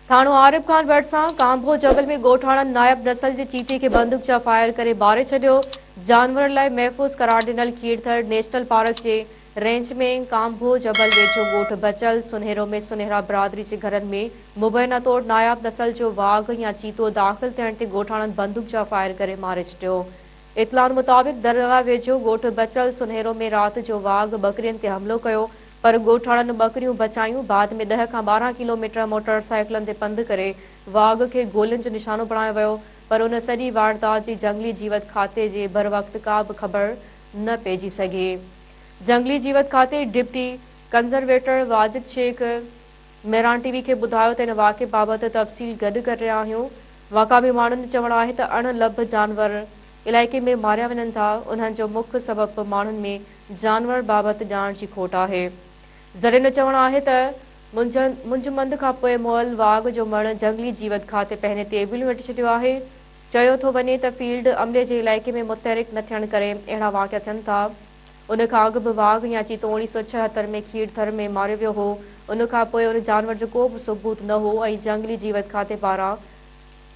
थाणो आरिफ खान भरिसां कांभो जबल में ॻोठाणनि नायब नसल जे चीते खे बंदूक जा फायर करे मारे छॾियो। जानवर लाइ महफ़ूज़ करार ॾिनल खीरथड़ नेशनल पार्क जे रेंज में कांभो जबल वेझो ॻोठ बचल सुनहेरो में सुनहरा बिरादरी जे घरनि में मुबैना तौरु नायाब नसल जो वाघ या चीतो दाख़िल थियण ते ॻोठाणनि बंदूक जा फायर करे मारे छॾियो। इतलाउनि मुताबिक़ दरगाह वेझो ॻोठ बचल सुनहेरो में राति जो वाघ बकरियुनि ते हमिलो कयो, पर ॻोठाणनि बकरियूं बचायूं। बाद में 10 खां 12 किलोमीटर मोटरसाइकिलनि ते पंधु करे वाघ खे गोलियुनि जो निशानो बणायो वियो, पर उन सॼी वारदात जी जंगली जीवत खाते जे बर वक़्त का बि ख़बर न पइजी सघे। जंगली जीवत खाते डिप्टी कंज़र्वेटर वाजिद शेख मेरान टीवी खे ॿुधायो त इन वाक़े बाबति तफ़सील गॾु करे रहिया आहियूं। मक़ामी माण्हुनि जो चवणु आहे त अणलभ जानवर इलाइक़े में मारिया वञनि था। उन्हनि जो मुख्य सबबु माण्हुनि में जानवर बाबति ॼाण जी खोट आहे। ज़रीन जो चवणु आहे त मुंझमंद खां पोइ मुअल वाघ जो मण जंगली जीवत खाते पहिरें तेबिलियूं वठी छॾियो आहे। चयो थो वञे त फील्ड अमले जे इलाइक़े में मुतहरिक न थियण करे अहिड़ा वाक़िया थियनि था। उन खां अॻु बि वाघ या चीतो 1976 में खीरथर में मारियो वियो हो। उन खां पोइ उन जानवर जो को बि सबूत न हो ऐं जंगली जीवत खाते पारां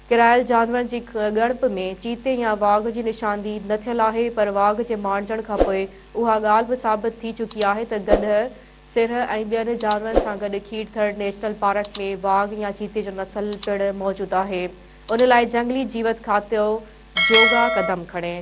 किरायल जानवरनि जी ॻणप में चीते या वाघ जी निशानदी न थियल आहे, पर वाघ जे मारिजण खां पोइ उहा ॻाल्हि बि साबित थी चुकी आहे त गॾु सिर ऐं ॿियनि जानवरनि सां गॾु खीरथड़ नेशनल पार्क में वाघ या चीते जो नसल पिणु मौजूदु आहे। उन लाइ जंगली जीवत खातो जोगा क़दम खणे।